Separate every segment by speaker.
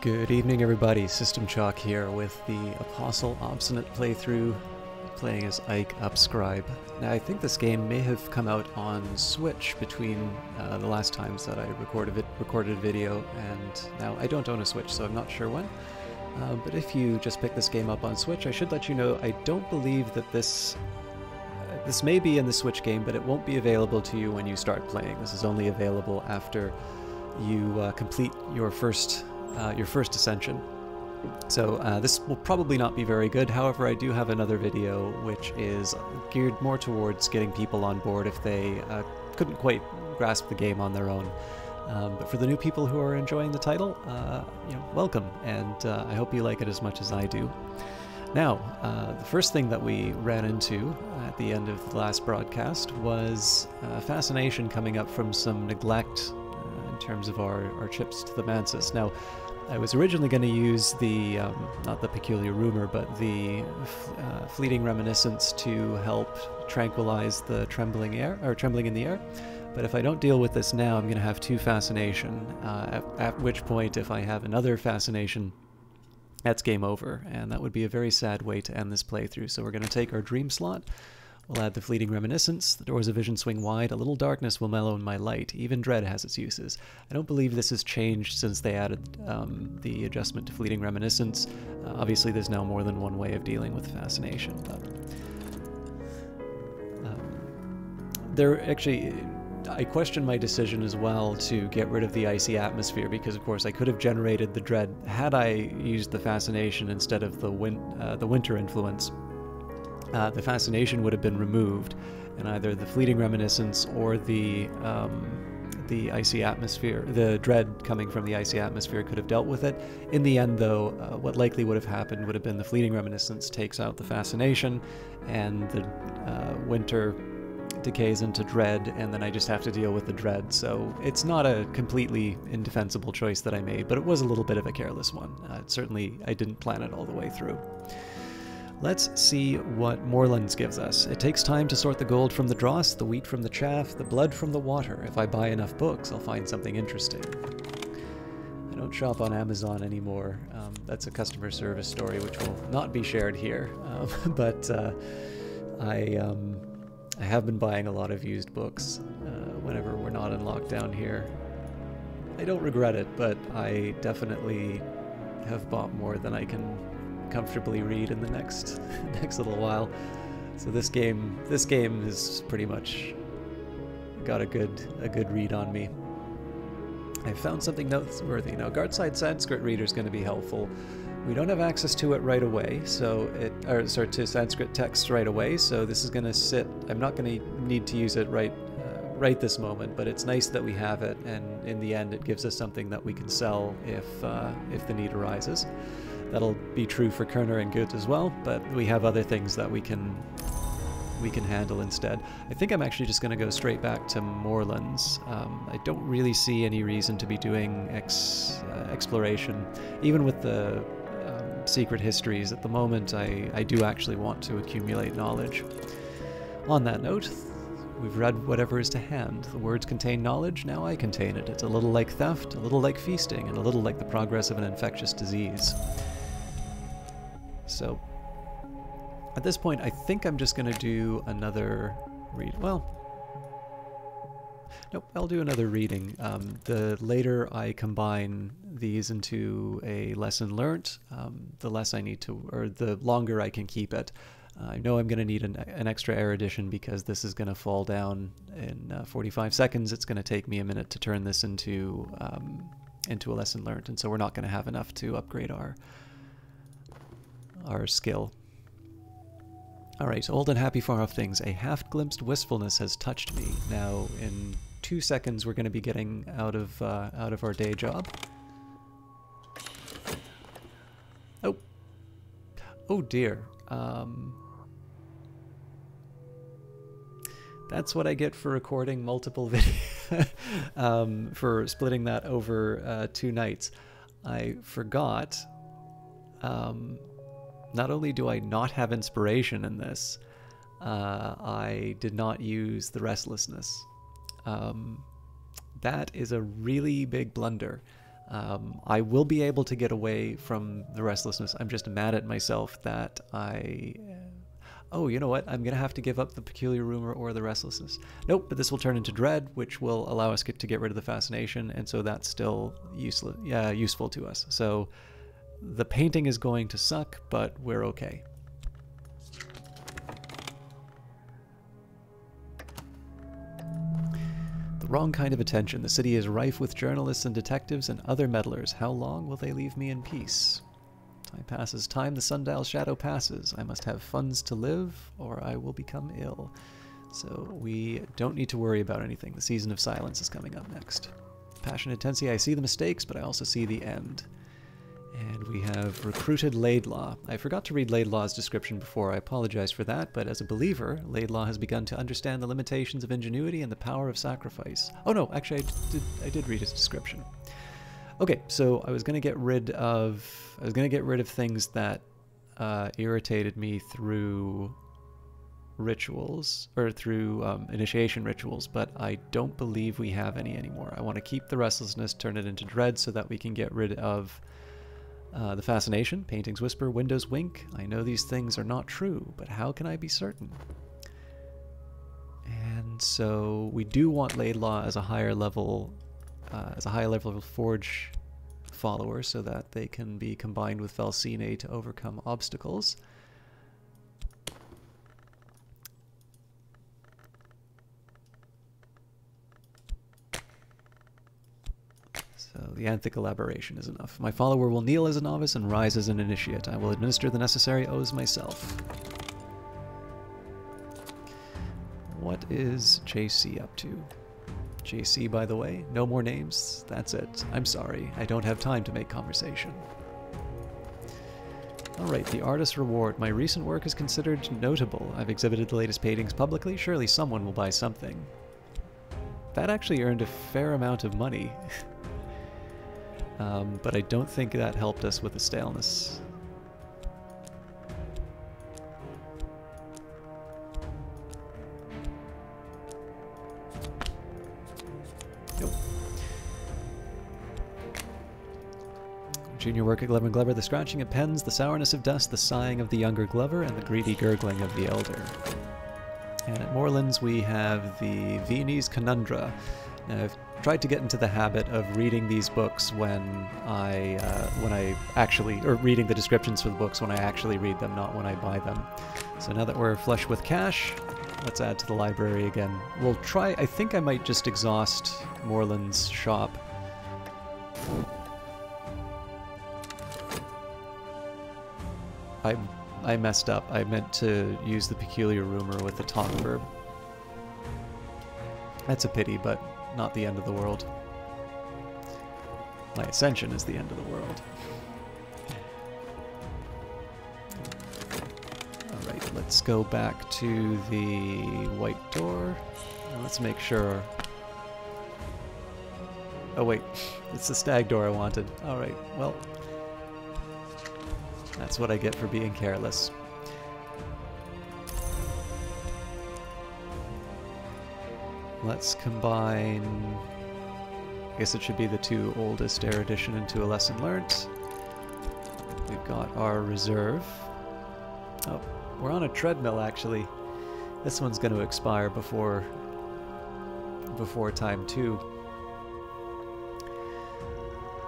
Speaker 1: Good evening, everybody. System Chalk here with the Apostle Obsonate playthrough, playing as Ike Upscribe. Now, I think this game may have come out on Switch between the last times that I recorded a video, and now I don't own a Switch, so I'm not sure when. But if you just pick this game up on Switch, I should let you know I don't believe that this may be in the Switch game, but it won't be available to you when you start playing. This is only available after you complete your first ascension. So this will probably not be very good. However, I do have another video which is geared more towards getting people on board if they couldn't quite grasp the game on their own. But for the new people who are enjoying the title, welcome, and I hope you like it as much as I do. Now, the first thing that we ran into at the end of the last broadcast was fascination coming up from some neglect in terms of our chips to the Mantis. Now, I was originally going to use the, not the peculiar rumor, but the fleeting reminiscence to help tranquilize the trembling in the air. But if I don't deal with this now, I'm going to have 2 fascination, at which point, if I have another fascination, that's game over, and that would be a very sad way to end this playthrough. So we're going to take our dream slot. We'll add the fleeting reminiscence. The doors of vision swing wide. A little darkness will mellow in my light. Even dread has its uses. I don't believe this has changed since they added the adjustment to fleeting reminiscence. Obviously, there's now more than one way of dealing with fascination. But I question my decision as well to get rid of the icy atmosphere, because of course I could have generated the dread had I used the fascination instead of the winter influence. The fascination would have been removed, and either the fleeting reminiscence or the icy atmosphere, the dread coming from the icy atmosphere, could have dealt with it. In the end, though, what likely would have happened would have been the fleeting reminiscence takes out the fascination, and the winter decays into dread, and then I just have to deal with the dread. So it's not a completely indefensible choice that I made, but it was a little bit of a careless one. Certainly, I didn't plan it all the way through. Let's see what Moorlands gives us. It takes time to sort the gold from the dross, the wheat from the chaff, the blood from the water. If I buy enough books, I'll find something interesting. I don't shop on Amazon anymore. That's a customer service story which will not be shared here. But I have been buying a lot of used books whenever we're not in lockdown here. I don't regret it, but I definitely have bought more than I can comfortably read in the next little while. So this game has pretty much got a good read on me. I found something noteworthy. Now, Guardside Sanskrit Reader is going to be helpful. We don't have access to it right away, to Sanskrit text right away, so this is going to sit. I'm not going to need to use it right this moment, but it's nice that we have it, and in the end it gives us something that we can sell if the need arises. That'll be true for Kerner and Gut as well, but we have other things that we can handle instead. I think I'm actually just going to go straight back to Moorlands. I don't really see any reason to be doing exploration, even with the secret histories. At the moment, I do actually want to accumulate knowledge. On that note, we've read whatever is to hand. The words contain knowledge, now I contain it. It's a little like theft, a little like feasting, and a little like the progress of an infectious disease. So, at this point, I think I'm just going to do another read. Well, nope, I'll do another reading. The later I combine these into a lesson learnt, the less I need to, or the longer I can keep it. I know I'm going to need an extra erudition because this is going to fall down in 45 seconds. It's going to take me a minute to turn this into a lesson learnt, and so we're not going to have enough to upgrade our skill. Alright, old and happy far off things. A half-glimpsed wistfulness has touched me. Now, in 2 seconds, we're going to be getting out of our day job. Oh dear. That's what I get for recording multiple videos, for splitting that over 2 nights. I forgot. Not only do I not have inspiration in this, I did not use the restlessness. That is a really big blunder. I will be able to get away from the restlessness. I'm just mad at myself that I... Oh, you know what? I'm going to have to give up the peculiar rumor or the restlessness. Nope, but this will turn into dread, which will allow us to get rid of the fascination, and so that's still useful to us. So the painting is going to suck, but we're okay. The wrong kind of attention. The city is rife with journalists and detectives and other meddlers. How long will they leave me in peace? Time passes. Time the sundial's shadow passes. I must have funds to live, or I will become ill. So we don't need to worry about anything. The season of silence is coming up next. Passion intensity. I see the mistakes, but I also see the end. And we have recruited Laidlaw. I forgot to read Laidlaw's description before. I apologize for that, but as a believer, Laidlaw has begun to understand the limitations of ingenuity and the power of sacrifice. Oh no, actually I did read his description. Okay, so I was going to get rid of things that irritated me through rituals, or through initiation rituals, but I don't believe we have any anymore. I want to keep the restlessness, turn it into dread so that we can get rid of the fascination. Paintings whisper, windows wink. I know these things are not true, but how can I be certain? And so we do want Laidlaw as a higher level Forge follower, so that they can be combined with Felsine to overcome obstacles. So the Anthic elaboration is enough. My follower will kneel as a novice and rise as an initiate. I will administer the necessary oaths myself. What is JC up to? JC, by the way, no more names. That's it. I'm sorry. I don't have time to make conversation. Alright, the artist's reward. My recent work is considered notable. I've exhibited the latest paintings publicly. Surely someone will buy something. That actually earned a fair amount of money. But I don't think that helped us with the staleness. Nope. Junior work at Glover and Glover, the scratching of pens, the sourness of dust, the sighing of the younger Glover, and the greedy gurgling of the elder. And at Moorlands we have the Viennese Conundra. Now, I've tried to get into the habit of reading these books when I actually, or reading the descriptions for the books when I actually read them, not when I buy them. So now that we're flush with cash, let's add to the library again. We'll try, I think I might just exhaust Moorland's shop. I messed up. I meant to use the peculiar rumor with the talk verb. That's a pity, but not the end of the world. My ascension is the end of the world. Alright, let's go back to the white door. And let's make sure... Oh wait, it's the stag door I wanted. Alright, well... That's what I get for being careless. Let's combine... I guess it should be the two oldest erudition into a lesson learnt. We've got our reserve. Oh, we're on a treadmill actually. This one's going to expire before time 2.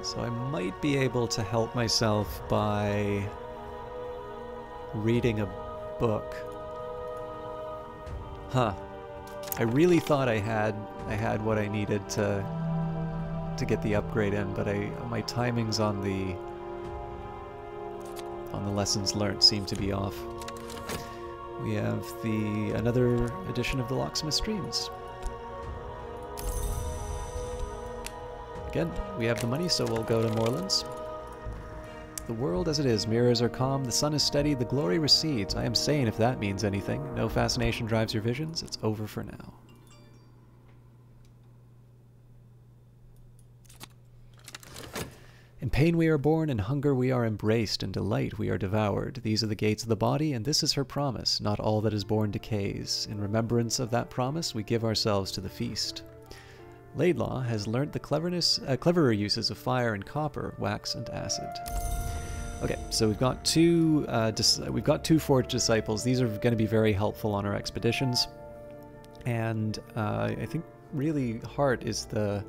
Speaker 1: So I might be able to help myself by reading a book. Huh. I really thought I had what I needed to get the upgrade in, but my timings on the lessons learnt seem to be off. We have another edition of the Locksmith Streams. Again, we have the money, so we'll go to Moorlands. The world as it is, mirrors are calm, the sun is steady, the glory recedes. I am sane if that means anything. No fascination drives your visions, it's over for now. In pain we are born, in hunger we are embraced, in delight we are devoured. These are the gates of the body, and this is her promise. Not all that is born decays. In remembrance of that promise, we give ourselves to the feast. Laidlaw has learnt the cleverer uses of fire and copper, wax and acid. Okay, so we've got two forged disciples. These are going to be very helpful on our expeditions, and I think really Heart is the.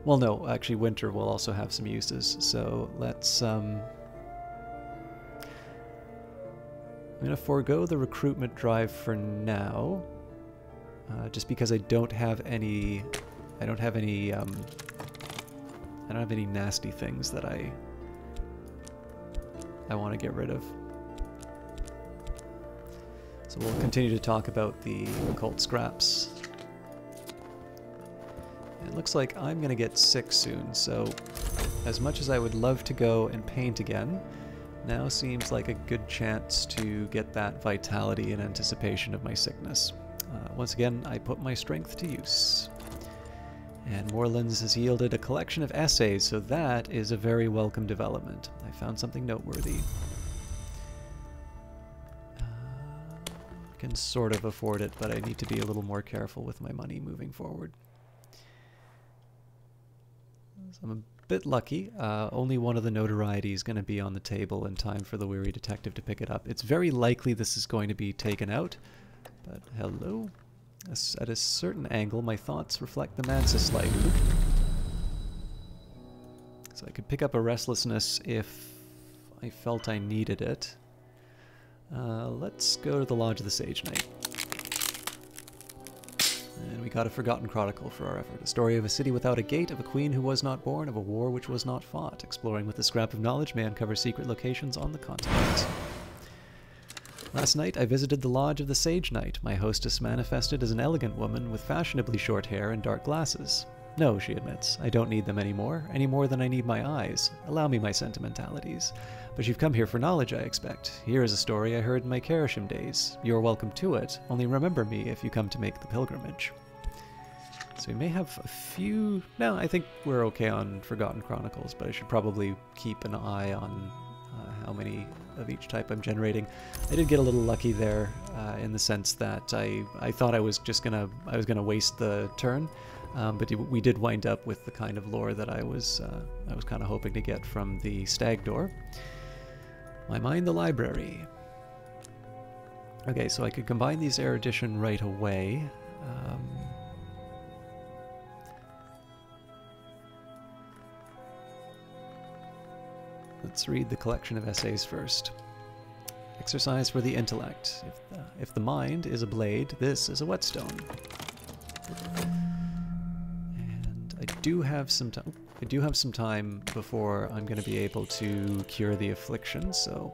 Speaker 1: Well, no, actually, Winter will also have some uses. So let's. I'm going to forego the recruitment drive for now, just because I don't have any. I don't have any nasty things that I want to get rid of. So we'll continue to talk about the occult scraps. It looks like I'm going to get sick soon, so as much as I would love to go and paint again, now seems like a good chance to get that vitality in anticipation of my sickness. Once again, I put my strength to use. And Moorlands has yielded a collection of essays, so that is a very welcome development. I found something noteworthy. I can sort of afford it, but I need to be a little more careful with my money moving forward. So I'm a bit lucky. Only one of the notoriety is going to be on the table in time for the weary detective to pick it up. It's very likely this is going to be taken out, but hello? At a certain angle, my thoughts reflect the Mansa slightly. So I could pick up a restlessness if I felt I needed it. Let's go to the Lodge of the Sage Knight. And we got a forgotten chronicle for our effort. A story of a city without a gate, of a queen who was not born, of a war which was not fought. Exploring with a scrap of knowledge may uncover secret locations on the continent. Last night, I visited the Lodge of the Sage Knight. My hostess manifested as an elegant woman with fashionably short hair and dark glasses. No, she admits, I don't need them anymore, any more than I need my eyes. Allow me my sentimentalities. But you've come here for knowledge, I expect. Here is a story I heard in my Carisham days. You are welcome to it, only remember me if you come to make the pilgrimage. So we may have a few... No, I think we're okay on Forgotten Chronicles, but I should probably keep an eye on how many of each type I'm generating. I did get a little lucky there in the sense that I thought I was gonna waste the turn, but we did wind up with the kind of lore that I was kind of hoping to get from the Stag Door. My mind, the library. Okay, so I could combine these erudition right away. Let's read the collection of essays first. Exercise for the intellect. If the mind is a blade, this is a whetstone. And I do have some time. I do have some time before I'm going to be able to cure the affliction. So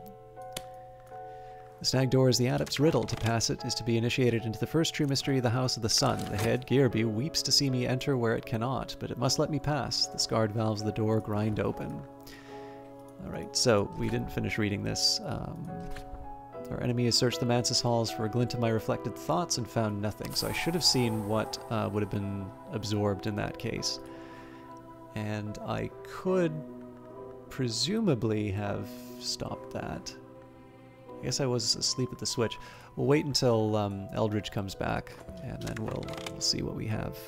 Speaker 1: the Stag Door is the adept's riddle. To pass it is to be initiated into the first true mystery of the House of the Sun. The head, Gearby, weeps to see me enter where it cannot, but it must let me pass. The scarred valves of the door grind open. Alright, so we didn't finish reading this. Our enemy has searched the Mansus halls for a glint of my reflected thoughts and found nothing, so I should have seen what would have been absorbed in that case. And I could presumably have stopped that. I guess I was asleep at the switch. We'll wait until Eldridge comes back, and then we'll see what we have,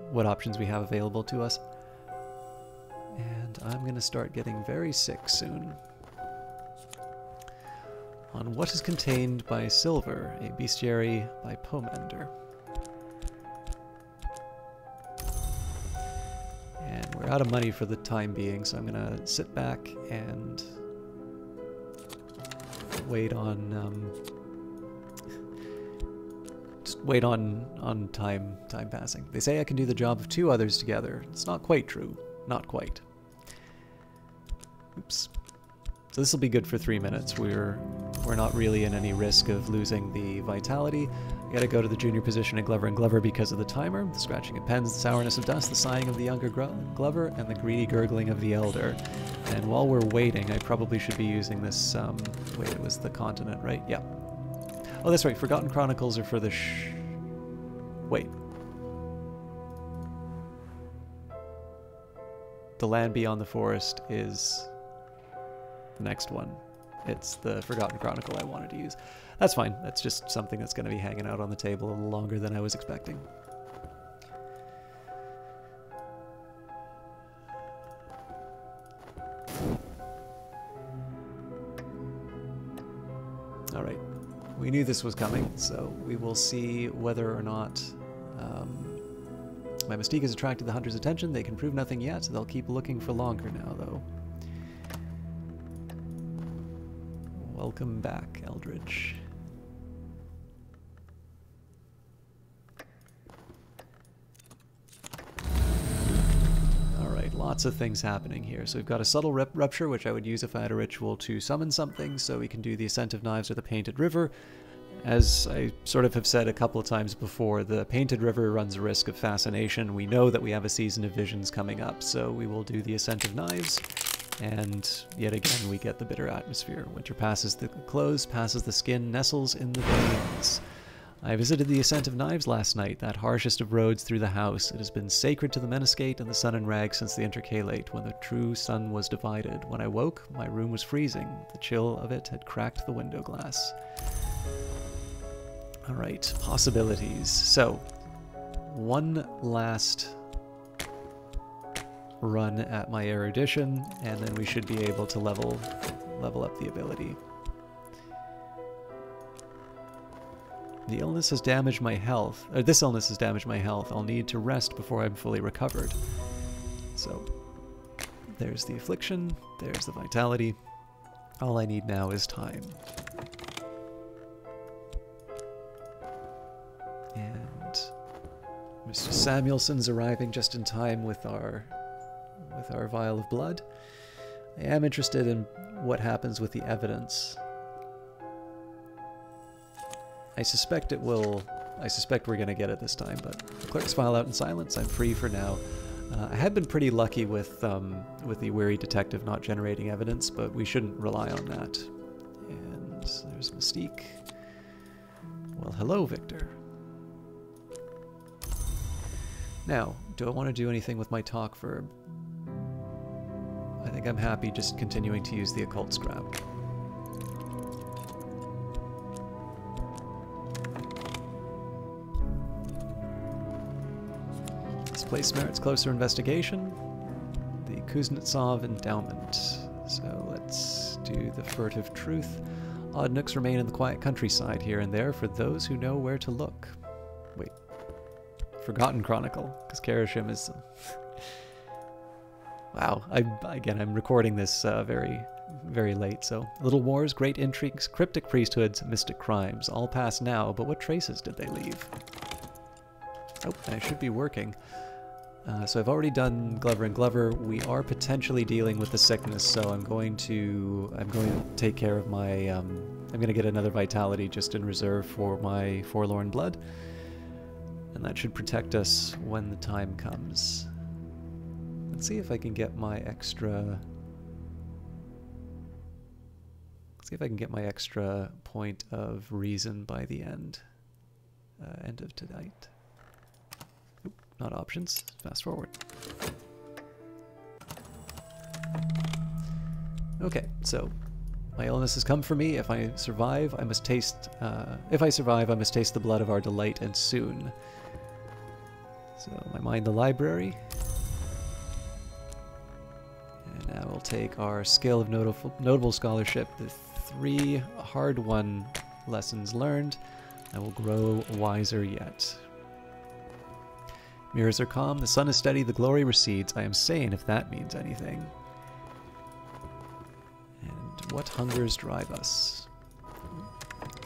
Speaker 1: what options we have available to us. And I'm going to start getting very sick soon. On What is Contained by Silver, a bestiary by Pomander. And we're out of money for the time being, so I'm going to sit back and wait on just wait on time passing. They say I can do the job of two others together. It's not quite true. Not quite. Oops. So this will be good for 3 minutes. We're not really in any risk of losing the vitality. I gotta go to the junior position in Glover and Glover because of the timer, the scratching of pens, the sourness of dust, the sighing of the younger Glover, and the greedy gurgling of the elder. And while we're waiting, I probably should be using this, wait, it was the continent, right? Yeah. Oh, that's right, Forgotten Chronicles are for the wait. The Land Beyond the Forest is the next one. It's the Forgotten Chronicle I wanted to use. That's fine. That's just something that's going to be hanging out on the table a little longer than I was expecting. Alright. We knew this was coming, so we will see whether or not my mystique has attracted the hunter's attention. They can prove nothing yet, so they'll keep looking for longer now, though. Welcome back, Eldridge. Alright, lots of things happening here. So we've got a subtle rupture, which I would use if I had a ritual to summon something, so we can do the Ascent of Knives or the Painted River. As I sort of have said a couple of times before, the Painted River runs a risk of fascination. We know that we have a Season of Visions coming up, so we will do the Ascent of Knives, and yet again we get the bitter atmosphere. Winter passes the clothes, passes the skin, nestles in the veins. I visited the Ascent of Knives last night, that harshest of roads through the house. It has been sacred to the Meniscate and the Sun and Rag since the Intercalate, when the true sun was divided. When I woke, my room was freezing. The chill of it had cracked the window glass. Alright, possibilities. So, one last run at my erudition, and then we should be able to level up the ability. The illness has damaged my health, or this illness has damaged my health. I'll need to rest before I'm fully recovered. So, there's the affliction, there's the vitality. All I need now is time. And Mr. Samuelson's arriving just in time with our vial of blood. I am interested in what happens with the evidence. I suspect we're going to get it this time, but clerks file out in silence. I'm free for now. I have been pretty lucky with the weary detective not generating evidence, but we shouldn't rely on that. And there's Mystique. Well, hello, Victor. Now, do I want to do anything with my talk verb? I think I'm happy just continuing to use the occult scrap. This place merits closer investigation. The Kuznetsov Endowment. So let's do the furtive truth. Odd nooks remain in the quiet countryside here and there for those who know where to look. Wait. Forgotten Chronicle, because Karashim is... Wow, I'm recording this very, very late, so... Little wars, great intrigues, cryptic priesthoods, mystic crimes, all past now, but what traces did they leave? Oh, I should be working. So I've already done Glover and Glover. We are potentially dealing with the sickness, so I'm going to take care of my... I'm going to get another vitality just in reserve for my Forlorn Blood. And that should protect us when the time comes. Let's see if I can get my extra... Let's see if I can get my extra point of reason by the end. End of tonight. Oop, not options. Fast forward. Okay, so my illness has come for me. If I survive, I must taste... if I survive, I must taste the blood of our delight, and soon. So, my mind the library. And now we'll take our skill of notable scholarship, the 3 hard-won lessons learned. I will grow wiser yet. Mirrors are calm, the sun is steady, the glory recedes. I am sane, if that means anything. And what hungers drive us?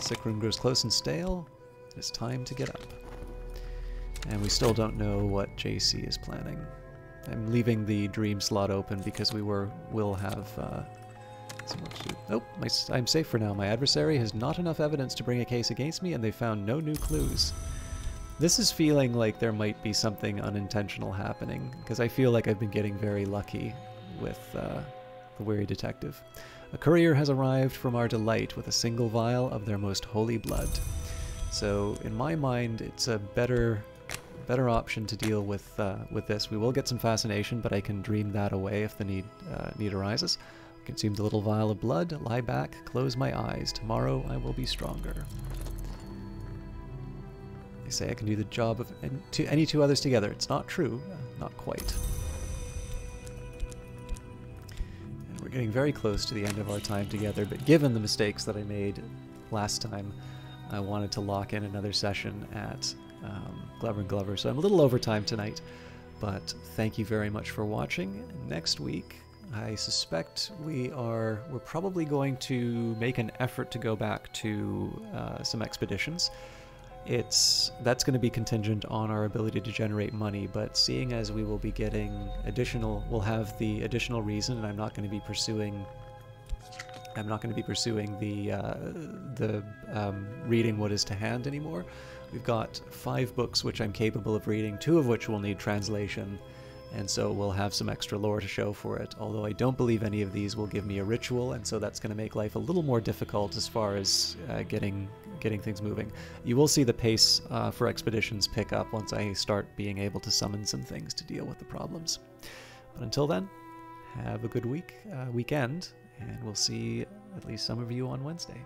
Speaker 1: Sick room grows close and stale. It is time to get up. And we still don't know what JC is planning. I'm leaving the dream slot open because we will have so much to do. Oh, I'm safe for now. My adversary has not enough evidence to bring a case against me, and they found no new clues. This is feeling like there might be something unintentional happening, because I feel like I've been getting very lucky with the weary detective. A courier has arrived from our delight with a single vial of their most holy blood. So, in my mind, it's a better option to deal with this. We will get some fascination, but I can dream that away if the need arises. Consume the little vial of blood, lie back, close my eyes. Tomorrow I will be stronger. They say I can do the job of any 2 others together. It's not true. Not quite. And we're getting very close to the end of our time together, but given the mistakes that I made last time, I wanted to lock in another session at Glover and Glover, so I'm a little over time tonight. But thank you very much for watching. Next week, I suspect we're probably going to make an effort to go back to some expeditions. That's going to be contingent on our ability to generate money, but seeing as we will be getting we'll have the additional reason, and I'm not going to be pursuing the reading what is to hand anymore. We've got 5 books which I'm capable of reading, 2 of which will need translation, and so we'll have some extra lore to show for it, although I don't believe any of these will give me a ritual, and so that's going to make life a little more difficult as far as getting things moving. You will see the pace for expeditions pick up once I start being able to summon some things to deal with the problems. But until then, have a good weekend, and we'll see at least some of you on Wednesday.